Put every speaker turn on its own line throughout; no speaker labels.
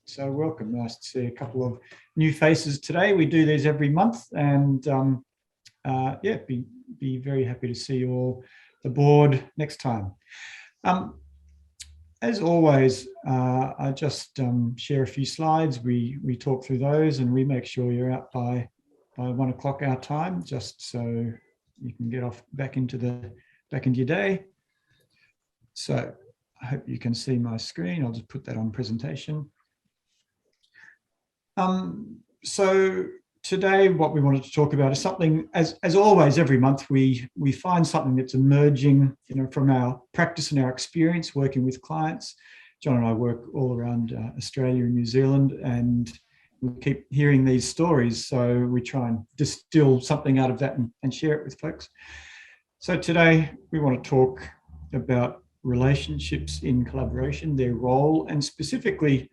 So welcome. Nice to see a couple of new faces today. We do these every month, and yeah, be very happy to see you all aboard next time. As always, I just share a few slides. We talk through those, and we make sure you're out by 1 o'clock our time, just so you can get off back into your day. So I hope you can see my screen. I'll just put that on presentation. So today what we wanted to talk about is something, as always, every month we find something that's emerging, from our practice and our experience working with clients. John and I work all around Australia and New Zealand, and we keep hearing these stories, so we try and distill something out of that and share it with folks. So today we want to talk about relationships in collaboration, their role, and specifically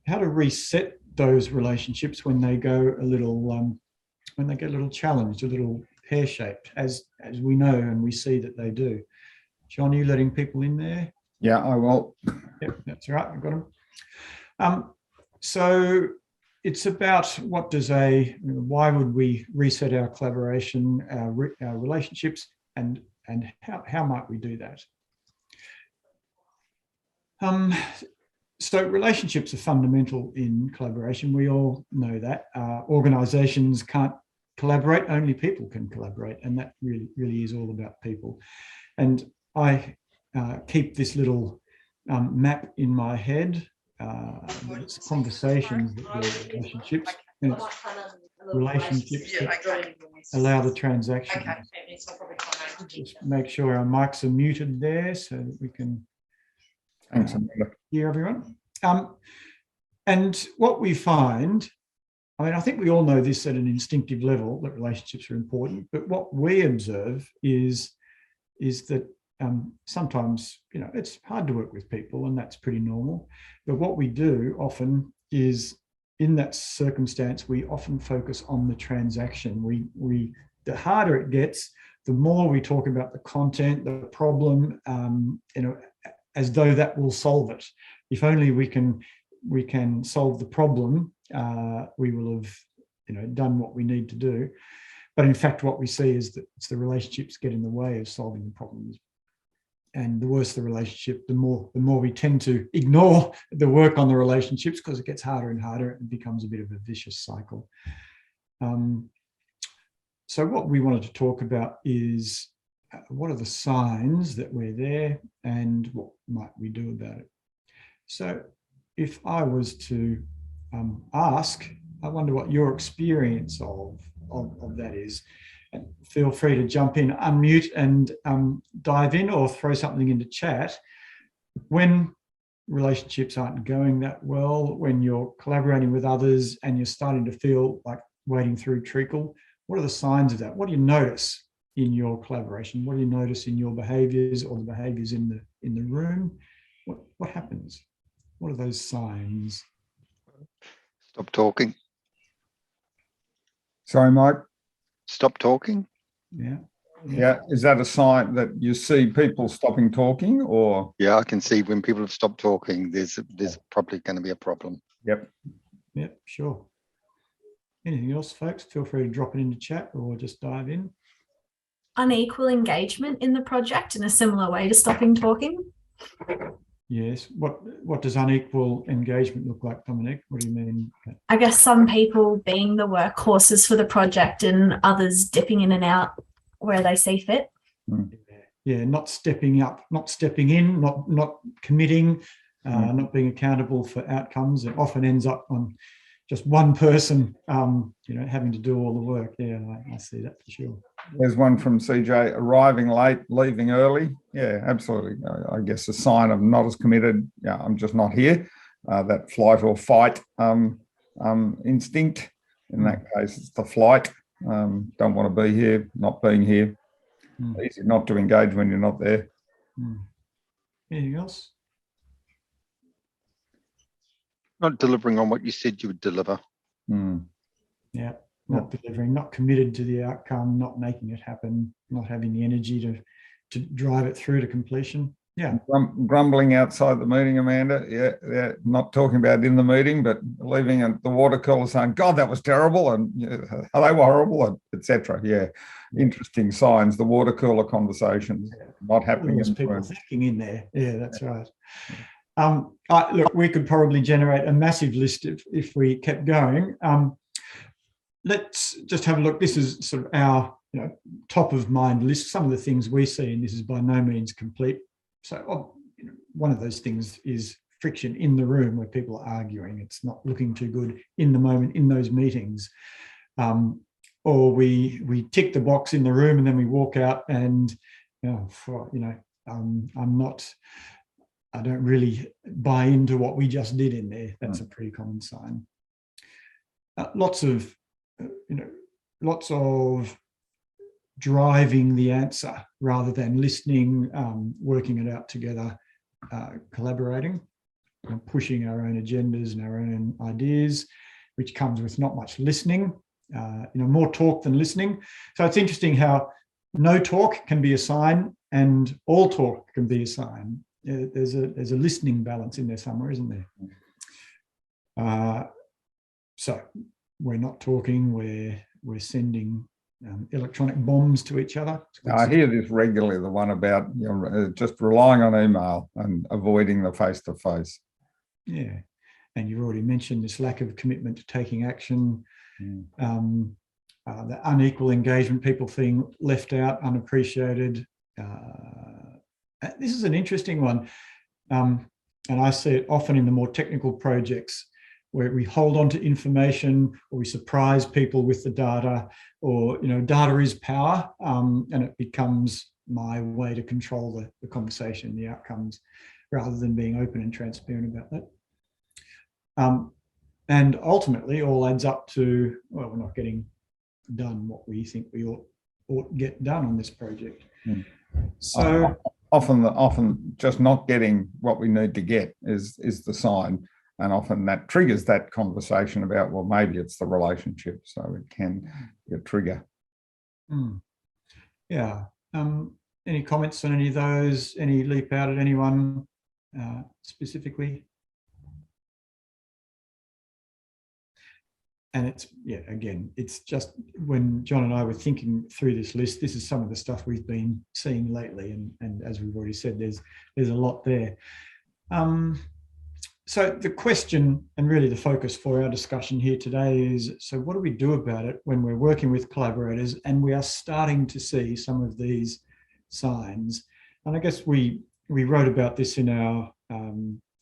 how to reset those relationships when they go a little challenged, a little pear-shaped, as we know and we see that they do. John, are you letting people in there?
Yeah, I will.
Yep, that's right. I've got them. So it's about why would we reset our collaboration, our relationships, and how might we do that? So relationships are fundamental in collaboration. We all know that. Organizations can't collaborate, only people can collaborate. And that really is all about people. And I keep this little map in my head. It's conversations that build relationships. And it's relationships that allow the transaction. Just make sure our mics are muted there so that we can hear everyone. And what we find, I think we all know this at an instinctive level, that relationships are important, but what we observe is that sometimes, it's hard to work with people, and that's pretty normal. But what we do often is, in that circumstance, we often focus on the transaction. The harder it gets, the more we talk about the content, the problem, as though that will solve it. If only we can solve the problem, we will have done what we need to do. But in fact, what we see is that it's the relationships get in the way of solving the problems. And the worse the relationship, the more we tend to ignore the work on the relationships, because it gets harder and harder and becomes a bit of a vicious cycle. So what we wanted to talk about is what are the signs that we're there, and what might we do about it? So if I was to ask, I wonder what your experience of that is. And feel free to jump in, unmute, and dive in, or throw something into chat. When relationships aren't going that well, when you're collaborating with others and you're starting to feel like wading through treacle, what are the signs of that? What do you notice in your collaboration? What do you notice in your behaviours, or the behaviours in the room? What happens? What are those signs?
Stop talking.
Sorry, Mike.
Stop talking.
Yeah. Is that a sign that you see people stopping talking, or?
Yeah, I can see when people have stopped talking, there's probably going to be a problem.
Yep,
sure. Anything else, folks? Feel free to drop it into chat or just dive in.
Unequal engagement in the project in a similar way to stopping talking.
Yes. What does unequal engagement look like, Dominic? What do you mean?
I guess some people being the workhorses for the project and others dipping in and out where they see fit.
Yeah, not stepping up, not stepping in, not committing, not being accountable for outcomes. It often ends up on just one person, having to do all the work. Yeah, I see that for sure.
There's one from CJ: arriving late, leaving early. Yeah, absolutely. I guess a sign of not as committed. Yeah, I'm just not here. That flight or fight instinct. In that case, it's the flight. Don't want to be here, not being here. Easy not to engage when you're not there.
Anything else?
Not delivering on what you said you would deliver.
Yeah, not delivering, not committed to the outcome, not making it happen, not having the energy to drive it through to completion. Yeah.
Grumbling outside the meeting, Amanda. Yeah. Not talking about in the meeting, but leaving at the water cooler saying, God, that was terrible. And they were horrible, etc. Yeah. Interesting signs, the water cooler conversations not happening.
There's people thinking in there. Yeah, that's right. Look, we could probably generate a massive list if we kept going. Let's just have a look. This is sort of our top of mind list, some of the things we see, and this is by no means complete. So one of those things is friction in the room where people are arguing. It's not looking too good in the moment in those meetings. Or we tick the box in the room and then we walk out and, I don't really buy into what we just did in there. That's a pretty common sign. Lots of driving the answer rather than listening, working it out together, collaborating, pushing our own agendas and our own ideas, which comes with not much listening, more talk than listening. So it's interesting how no talk can be a sign and all talk can be a sign. There's a listening balance in there somewhere, isn't there? So we're not talking, we're sending electronic bombs to each other.
I hear this regularly, the one about just relying on email and avoiding the face-to-face.
Yeah, and you've already mentioned this lack of commitment to taking action, the unequal engagement, people feeling left out, unappreciated. This is an interesting one, and I see it often in the more technical projects where we hold on to information or we surprise people with the data, or data is power, and it becomes my way to control the conversation, the outcomes, rather than being open and transparent about that. And ultimately all adds up to, well, we're not getting done what we think we ought get done on this project. So often just not getting what we need to get is the sign. And often that triggers that conversation about, well, maybe it's the relationship. So it can be a trigger. Yeah. Any comments on any of those? Any leap out at anyone specifically? And it's just when John and I were thinking through this list, this is some of the stuff we've been seeing lately. And as we've already said, there's a lot there. So the question, and really the focus for our discussion here today, is, so what do we do about it when we're working with collaborators and we are starting to see some of these signs? And I guess we wrote about this in our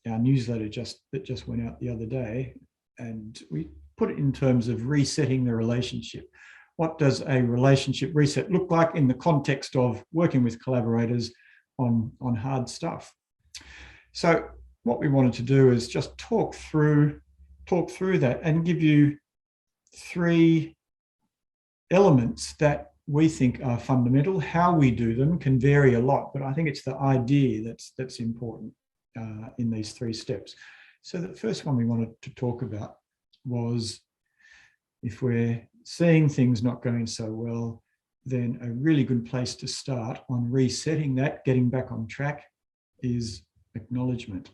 newsletter that just went out the other day, and we put it in terms of resetting the relationship. What does a relationship reset look like in the context of working with collaborators on hard stuff? So what we wanted to do is just talk through that and give you 3 elements that we think are fundamental. How we do them can vary a lot, but I think it's the idea that's important in these 3 steps. So the first one we wanted to talk about was, if we're seeing things not going so well, then a really good place to start on resetting that, getting back on track, is acknowledgement.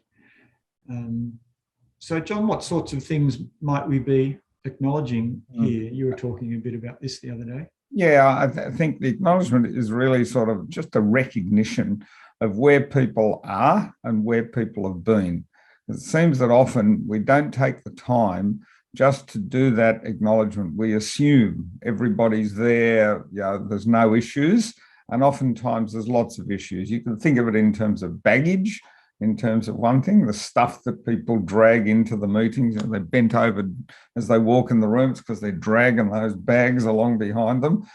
So John, what sorts of things might we be acknowledging here? You were talking a bit about this the other day.
Yeah, I think the acknowledgement is really sort of just a recognition of where people are and where people have been. It seems that often we don't take the time just to do that acknowledgement. We assume everybody's there, there's no issues, and oftentimes there's lots of issues. You can think of it in terms of baggage, in terms of one thing, the stuff that people drag into the meetings, and they're bent over as they walk in the rooms because they're dragging those bags along behind them.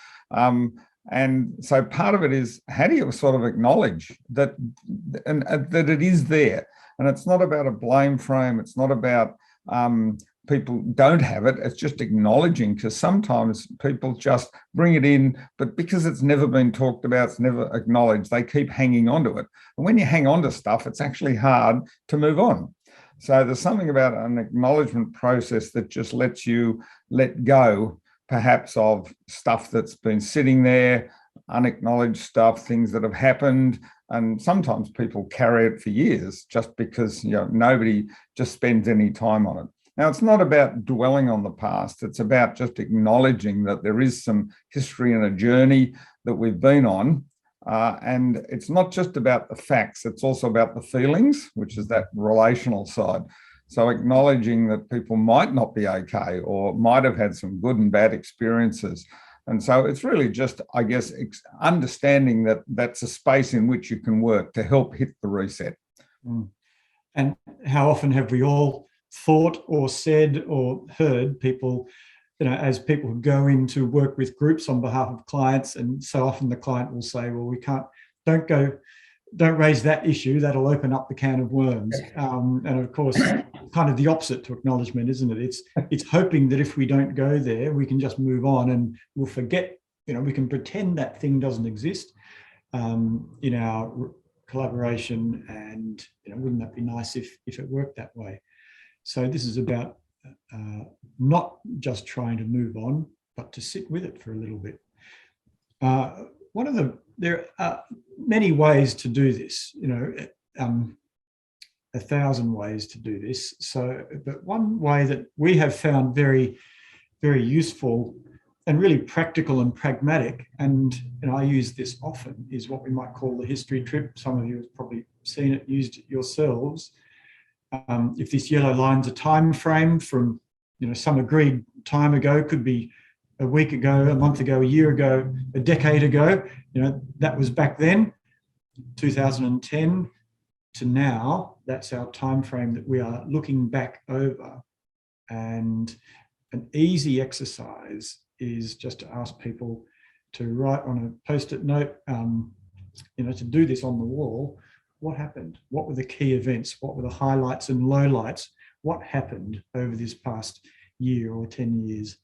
And so part of it is, how do you sort of acknowledge that, and that it is there? And it's not about a blame frame. It's not about people don't have it. It's just acknowledging, because sometimes people just bring it in, but because it's never been talked about, it's never acknowledged, they keep hanging on to it. And when you hang on to stuff, it's actually hard to move on. So there's something about an acknowledgement process that just lets you let go, perhaps, of stuff that's been sitting there, unacknowledged stuff, things that have happened, And sometimes people carry it for years just because, nobody just spends any time on it. Now, it's not about dwelling on the past. It's about just acknowledging that there is some history and a journey that we've been on. And it's not just about the facts, it's also about the feelings, which is that relational side. So acknowledging that people might not be okay or might have had some good and bad experiences. And so it's really just, I guess, understanding that that's a space in which you can work to help hit the reset.
And how often have we all thought or said or heard people, as people who go in to work with groups on behalf of clients, and so often the client will say, well, don't raise that issue, that'll open up the can of worms. And of course, kind of the opposite to acknowledgement, isn't it? It's hoping that if we don't go there, we can just move on and we'll forget, we can pretend that thing doesn't exist in our collaboration, and wouldn't that be nice if it worked that way? So this is about not just trying to move on, but to sit with it for a little bit. There are many ways to do this, 1,000 ways to do this. So, but one way that we have found very, very useful and really practical and pragmatic, and I use this often, is what we might call the history trip. Some of you have probably seen it, used it yourselves. If this yellow line's a time frame from, some agreed time ago, could be a week ago, a month ago, a year ago, a decade ago, that was back then, 2010 to now. That's our time frame that we are looking back over. And an easy exercise is just to ask people to write on a post-it note, to do this on the wall. What happened? What were the key events? What were the highlights and lowlights? What happened over this past year or 10 years?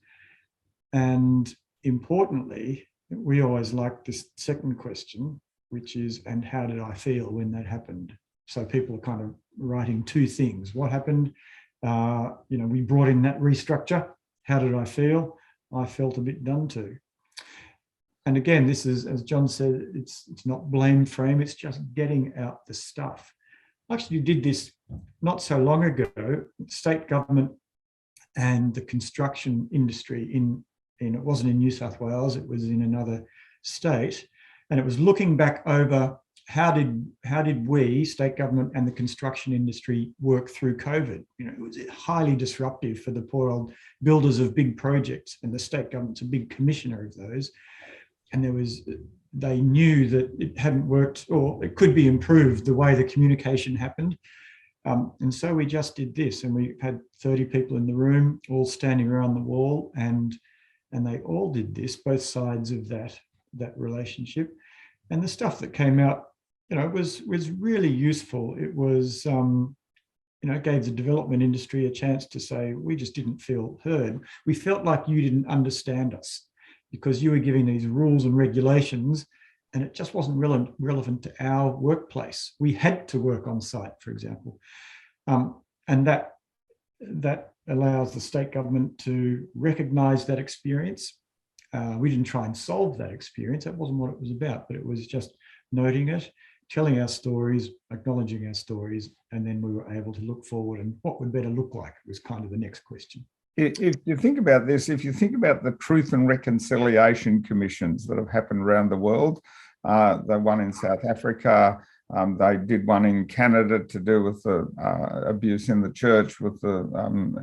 And importantly, we always like this second question, which is, and how did I feel when that happened? So people are kind of writing two things. What happened? We brought in that restructure. How did I feel? I felt a bit done to. And again, this is, as John said, it's not blame frame, it's just getting out the stuff. Actually, you did this not so long ago. State government and the construction industry it wasn't in New South Wales, it was in another state, and it was looking back over how did we, state government and the construction industry, work through COVID? It was highly disruptive for the poor old builders of big projects, and the state government's a big commissioner of those. And they knew that it hadn't worked, or it could be improved, the way the communication happened. And so we just did this, and we had 30 people in the room, all standing around the wall, and they all did this, both sides of that relationship. And the stuff that came out, was really useful. It was, it gave the development industry a chance to say, we just didn't feel heard. We felt like you didn't understand us because you were giving these rules and regulations, and it just wasn't relevant to our workplace. We had to work on site, for example. And that allows the state government to recognise that experience. We didn't try and solve that experience. That wasn't what it was about, but it was just noting it, telling our stories, acknowledging our stories, and then we were able to look forward, and what would better look like was kind of the next question.
If you think about this, if you think about the Truth and Reconciliation Commissions that have happened around the world, the one in South Africa, they did one in Canada to do with the abuse in the church with the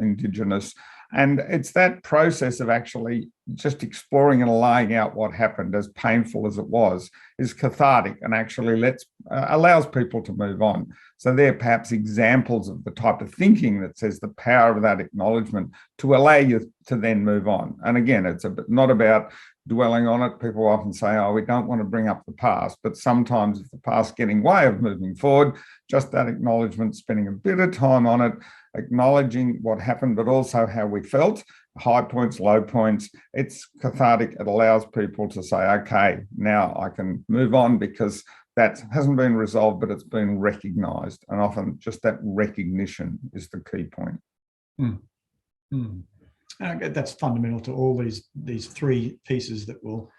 Indigenous. And it's that process of actually just exploring and laying out what happened, as painful as it was, is cathartic and actually allows people to move on. So they're perhaps examples of the type of thinking that says the power of that acknowledgement to allow you to then move on. And again, it's not about dwelling on it. People often say, oh, we don't want to bring up the past, but sometimes if the past getting in the way of moving forward, just that acknowledgement, spending a bit of time on it, acknowledging what happened, but also how we felt, high points, low points. It's cathartic. It allows people to say, okay, now I can move on because that hasn't been resolved, but it's been recognised. And often just that recognition is the key point.
That's fundamental to all these three pieces that we'll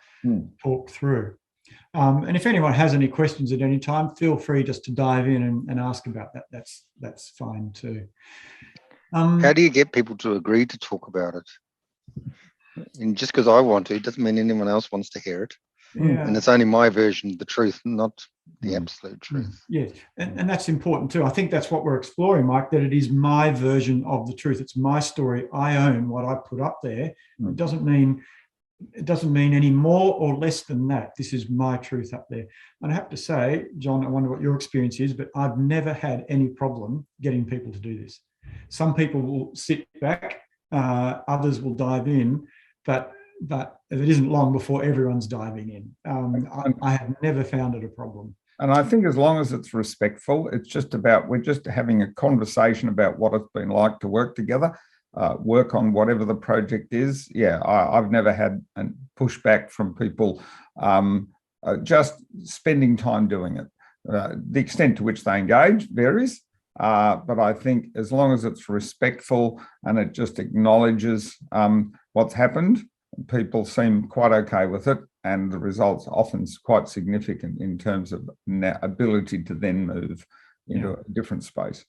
talk through. And if anyone has any questions at any time, feel free just to dive in and ask about that. That's fine too.
How do you get people to agree to talk about it? And just because I want to, doesn't mean anyone else wants to hear it.
Yeah.
And it's only my version of the truth, not the absolute truth.
Yes, and that's important too. I think that's what we're exploring, Mike, that it is my version of the truth. It's my story. I own what I put up there. It doesn't mean any more or less than that. This is my truth up there. And I have to say, John, I wonder what your experience is, but I've never had any problem getting people to do this. Some people will sit back, others will dive in, but it isn't long before everyone's diving in. I have never found it a problem.
And I think as long as it's respectful, it's just about, we're just having a conversation about what it's been like to work together, work on whatever the project is. Yeah, I've never had a pushback from people just spending time doing it. The extent to which they engage varies, but I think as long as it's respectful and it just acknowledges what's happened, people seem quite okay with it, and the results often quite significant in terms of ability to then move into a different space.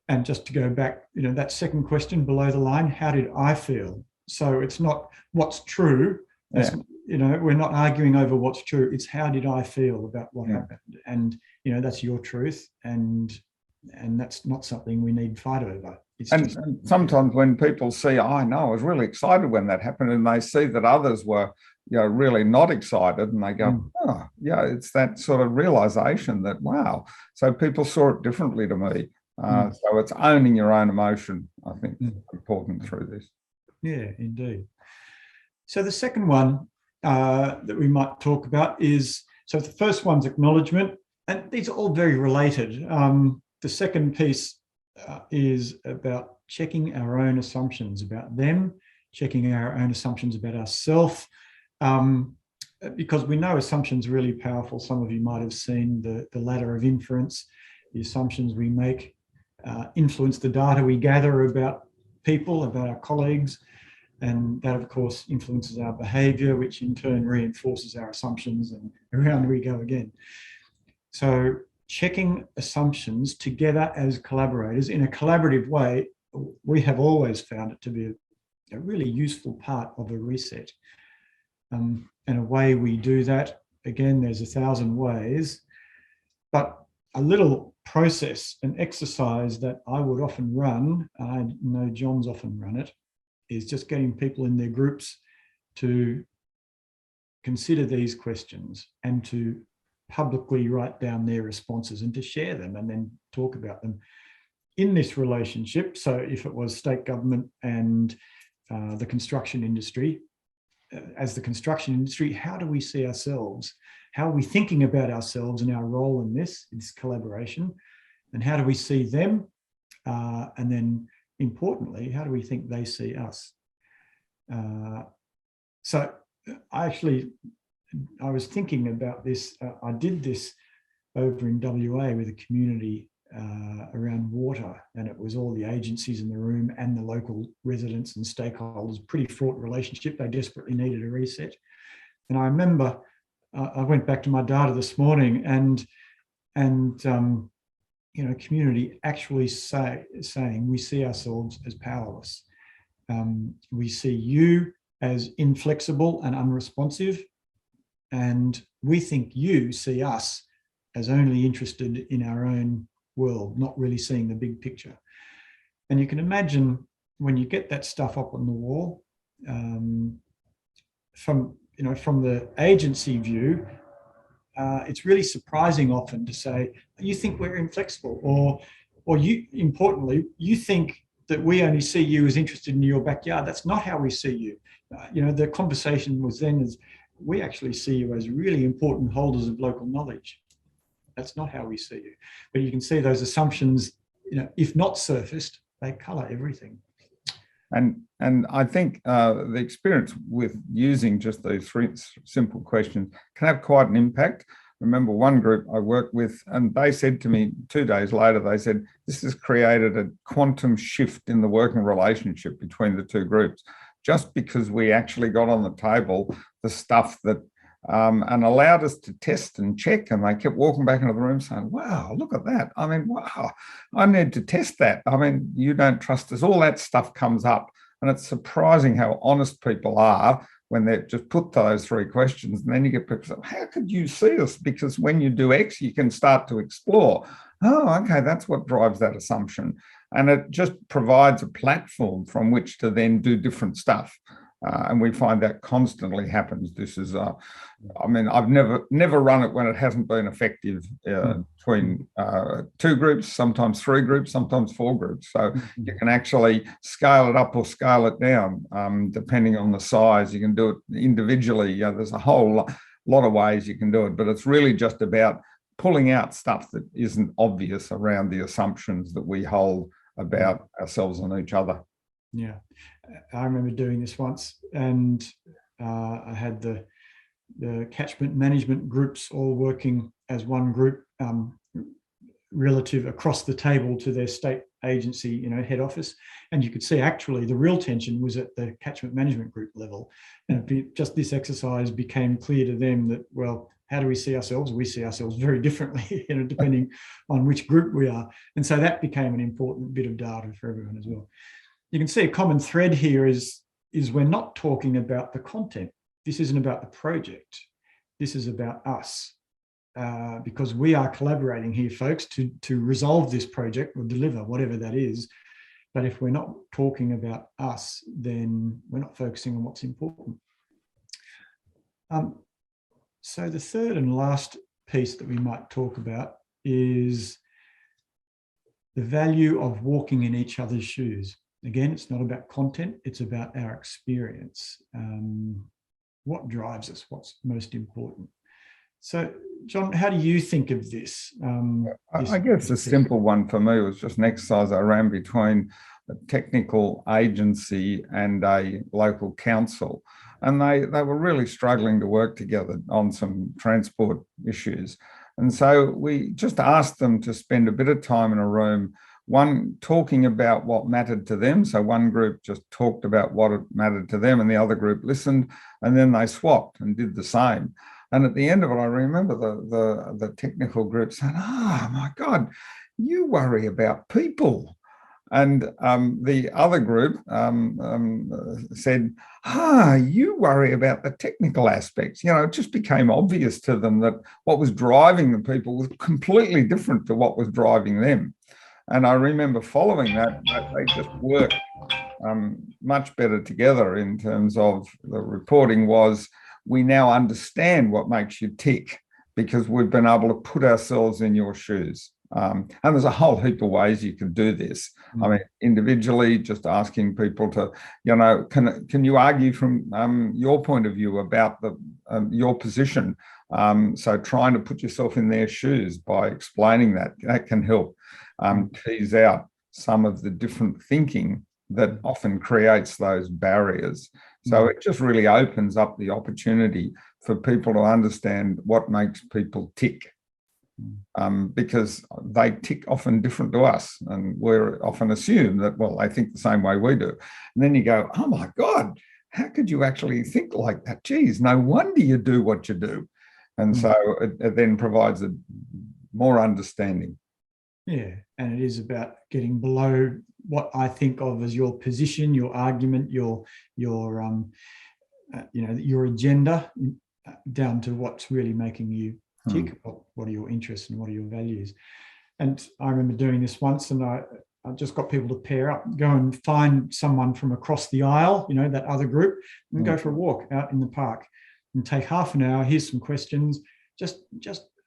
And just to go back, that second question below the line, how did I feel? So it's not what's true. We're not arguing over what's true. It's how did I feel about what happened? And, that's your truth. And that's not something we need to fight over.
And sometimes when people see, I know, I was really excited when that happened, and they see that others were, really not excited, and they go, it's that sort of realization that, wow, so people saw it differently to me. So it's owning your own emotion, I think, is important through this.
Yeah, indeed. So the second one that we might talk about is, so the first one's acknowledgement, and these are all very related. The second piece is about checking our own assumptions about them, checking our own assumptions about ourselves, because we know assumptions are really powerful. Some of you might have seen the ladder of inference. The assumptions we make influence the data we gather about people, about our colleagues, and that, of course, influences our behaviour, which in turn reinforces our assumptions, and around we go again. So checking assumptions together as collaborators in a collaborative way, we have always found it to be a really useful part of a reset. And a way we do that, again, there's 1,000 ways, but a little process, an exercise that I would often run, I know John's often run it, is just getting people in their groups to consider these questions and to publicly write down their responses and to share them and then talk about them in this relationship. So if it was state government and the construction industry, as the construction industry, how do we see ourselves? How are we thinking about ourselves and our role in this collaboration? And how do we see them? And then importantly, how do we think they see us? So I was thinking about this. I did this over in WA with a community around water, and it was all the agencies in the room and the local residents and stakeholders. Pretty fraught relationship. They desperately needed a reset. And I remember I went back to my data this morning, and community actually saying we see ourselves as powerless. We see you as inflexible and unresponsive, and we think you see us as only interested in our own world, not really seeing the big picture. And you can imagine when you get that stuff up on the wall, from the agency view, it's really surprising often to say, you think we're inflexible, or you, importantly, you think that we only see you as interested in your backyard. That's not how we see you. The conversation was then is, we actually see you as really important holders of local knowledge. That's not how we see you. But you can see those assumptions, if not surfaced, they colour everything.
And I think the experience with using just those 3 simple questions can have quite an impact. Remember one group I worked with, and they said to me 2 days later, they said, this has created a quantum shift in the working relationship between the 2 groups, just because we actually got on the table the stuff that and allowed us to test and check. And they kept walking back into the room saying, wow, look at that. I mean, wow, I need to test that. I mean, you don't trust us. All that stuff comes up. And it's surprising how honest people are when they just put those 3 questions. And then you get people saying, how could you see us? Because when you do X, you can start to explore. Oh, okay, that's what drives that assumption. And it just provides a platform from which to then do different stuff. And we find that constantly happens. This is, I mean, I've never run it when it hasn't been effective between 2 groups, sometimes 3 groups, sometimes 4 groups. So you can actually scale it up or scale it down, depending on the size. You can do it individually. There's a whole lot of ways you can do it, but it's really just about pulling out stuff that isn't obvious around the assumptions that we hold about ourselves and each other.
Yeah, I remember doing this once, and I had the catchment management groups all working as one group, relative across the table to their state agency, head office. And you could see actually the real tension was at the catchment management group level. And just this exercise became clear to them that, well, how do we see ourselves? We see ourselves very differently, depending on which group we are. And so that became an important bit of data for everyone as well. You can see a common thread here is we're not talking about the content. This isn't about the project. This is about us, because we are collaborating here, folks, to resolve this project or deliver whatever that is. But if we're not talking about us, then we're not focusing on what's important. So the third and last piece that we might talk about is the value of walking in each other's shoes. Again, it's not about content, it's about our experience. What drives us? What's most important? So, John, how do you think of this?
I guess the simple one for me was just an exercise I ran between a technical agency and a local council. And they were really struggling to work together on some transport issues. And so we just asked them to spend a bit of time in a room, one talking about what mattered to them. So one group just talked about what mattered to them and the other group listened, and then they swapped and did the same. And at the end of it, I remember the technical group saying, oh my God, you worry about people. And the other group said, you worry about the technical aspects. It just became obvious to them that what was driving the people was completely different to what was driving them. And I remember following that they just worked much better together in terms of the reporting was, we now understand what makes you tick because we've been able to put ourselves in your shoes. And there's a whole heap of ways you can do this. I mean, individually, just asking people to, can you argue from your point of view about your position? So trying to put yourself in their shoes by explaining that can help tease out some of the different thinking that often creates those barriers. So it just really opens up the opportunity for people to understand what makes people tick. Because they tick often different to us, and we're often assume that, well, they think the same way we do. And then you go, oh my God, how could you actually think like that? Geez, no wonder you do what you do. And so it then provides a more understanding.
Yeah, and it is about getting below what I think of as your position, your argument, your agenda, down to what's really making you tick. What are your interests and what are your values? And I remember doing this once, and I just got people to pair up, go and find someone from across the aisle, that other group, and go for a walk out in the park and take half an hour. Here's some questions. Just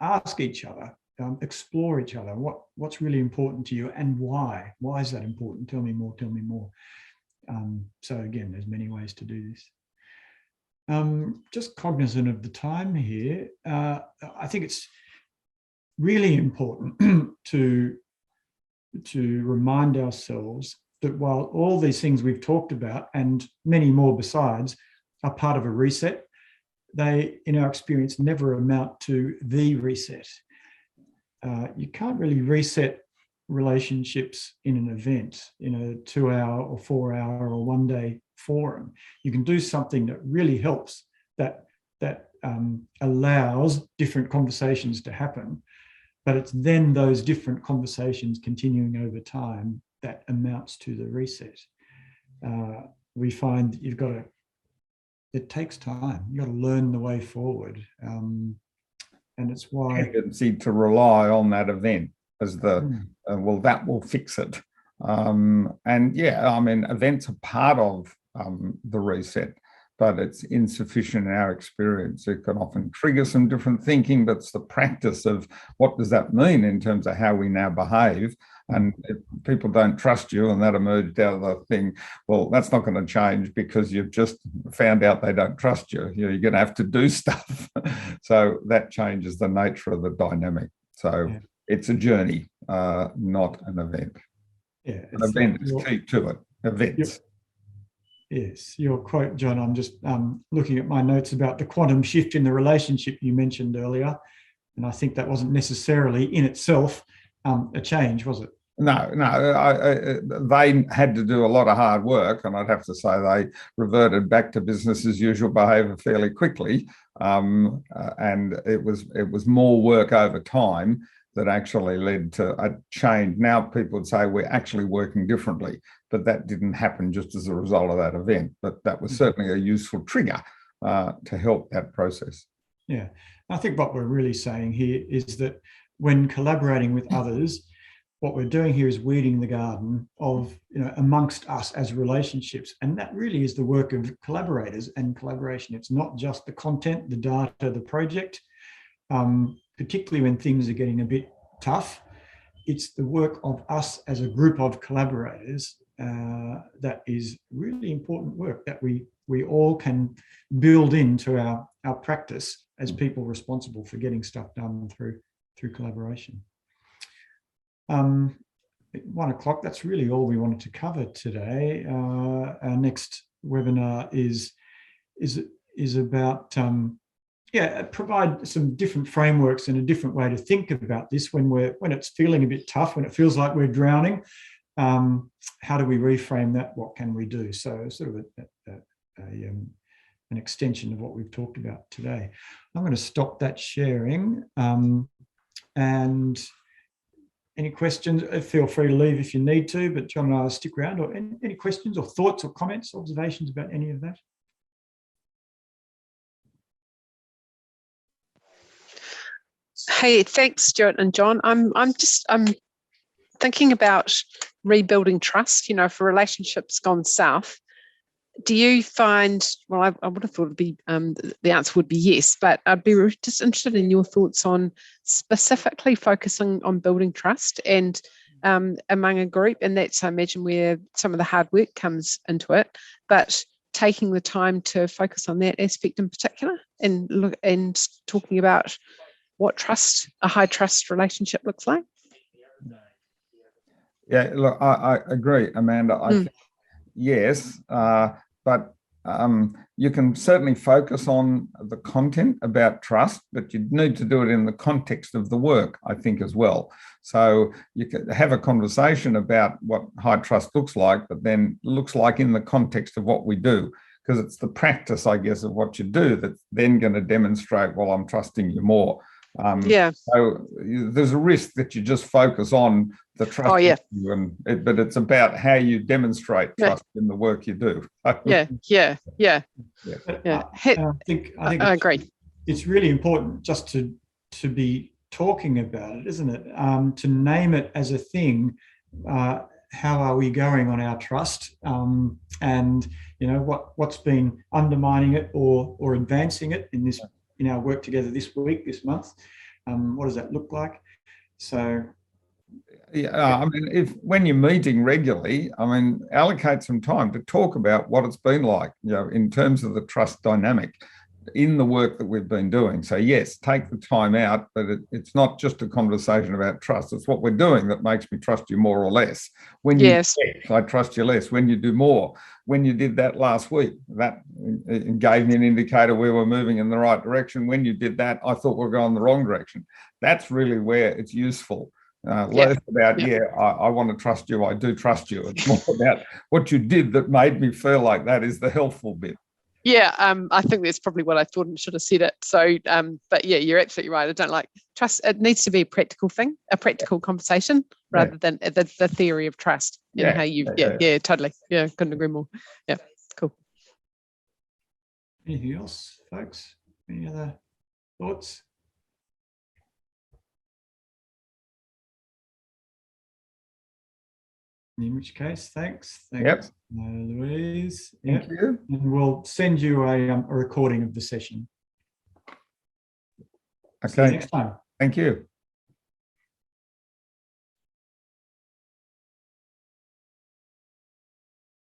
ask each other. Explore each other. What's really important to you and why? Why is that important? Tell me more. Tell me more. So again, there's many ways to do this. Just cognizant of the time here, I think it's really important to remind ourselves that while all these things we've talked about and many more besides are part of a reset, they, in our experience, never amount to the reset. You can't really reset relationships in an event, in a 2-hour or 4-hour or 1-day forum. You can do something that really helps that allows different conversations to happen. But it's then those different conversations continuing over time that amounts to the reset. We find that it takes time. You've got to learn the way forward. And it's why
tendency to rely on that event as well, that will fix it. And yeah, I mean, events are part of the reset, but it's insufficient in our experience. It can often trigger some different thinking, but it's the practice of what does that mean in terms of how we now behave. And if people don't trust you and that emerged out of the thing, well, that's not going to change because you've just found out they don't trust you. You're going to have to do stuff. So that changes the nature of the dynamic. So it's a journey, not an event.
Yeah,
an event is key to it. Events.
Yes, your quote, John, I'm just looking at my notes about the quantum shift in the relationship you mentioned earlier. And I think that wasn't necessarily in itself a change, was it?
No, they had to do a lot of hard work, and I'd have to say they reverted back to business as usual behaviour fairly quickly. And it was more work over time that actually led to a change. Now people would say we're actually working differently, but that didn't happen just as a result of that event. But that was certainly a useful trigger to help that process.
Yeah, I think what we're really saying here is that when collaborating with others, what we're doing here is weeding the garden of, amongst us as relationships. And that really is the work of collaborators and collaboration. It's not just the content, the data, the project, particularly when things are getting a bit tough. It's the work of us as a group of collaborators that is really important work that we all can build into our practice as people responsible for getting stuff done through collaboration. At 1 o'clock, that's really all we wanted to cover today. Our next webinar is about provide some different frameworks and a different way to think about this when it's feeling a bit tough, when it feels like we're drowning. How do we reframe that? What can we do? So sort of an extension of what we've talked about today. I'm going to stop that sharing. And any questions, feel free to leave if you need to, but John and I will stick around. Or any questions or thoughts or comments, observations about any of that?
Hey, thanks, Stuart and John. I'm thinking about rebuilding trust. If a relationship's gone south, do you find? Well, I would have thought it'd be the answer would be yes, but I'd be just interested in your thoughts on specifically focusing on building trust and among a group, and that's I imagine where some of the hard work comes into it, but taking the time to focus on that aspect in particular and talking about what a high trust relationship looks like.
Yeah, look, I agree, Amanda. I think yes, but you can certainly focus on the content about trust, but you need to do it in the context of the work, I think, as well. So you can have a conversation about what high trust looks like, but then looks like in the context of what we do, because it's the practice, I guess, of what you do that's then going to demonstrate, well, I'm trusting you more. So there's a risk that you just focus on the trust issue, but it's about how you demonstrate trust in the work you do.
I think
I agree.
It's really important just to be talking about it, isn't it? To name it as a thing. How are we going on our trust? And what's been undermining it or advancing it in our work together this week, this month. What does that look like? So,
I mean, when you're meeting regularly, allocate some time to talk about what it's been like, in terms of the trust dynamic in the work that we've been doing. So yes, take the time out, but it's not just a conversation about trust. It's what we're doing that makes me trust you more or less. When you I trust you less. When you do more, when you did that last week, that gave me an indicator we were moving in the right direction. When you did that, I thought we were going the wrong direction. That's really where it's useful. Less about, I want to trust you. I do trust you. It's more about what you did that made me feel like that is the helpful bit.
Yeah, I think that's probably what I thought and should have said it. So, but yeah, you're absolutely right. I don't like trust. It needs to be a practical thing, a practical conversation, rather than the theory of trust. You know how you, totally. Yeah, couldn't agree more. Yeah, cool.
Anything else, folks? Any other thoughts? In which case, thanks. Thanks, Louise.
Thank you.
And we'll send you a recording of the session. See you
Okay.
next time.
Thank you.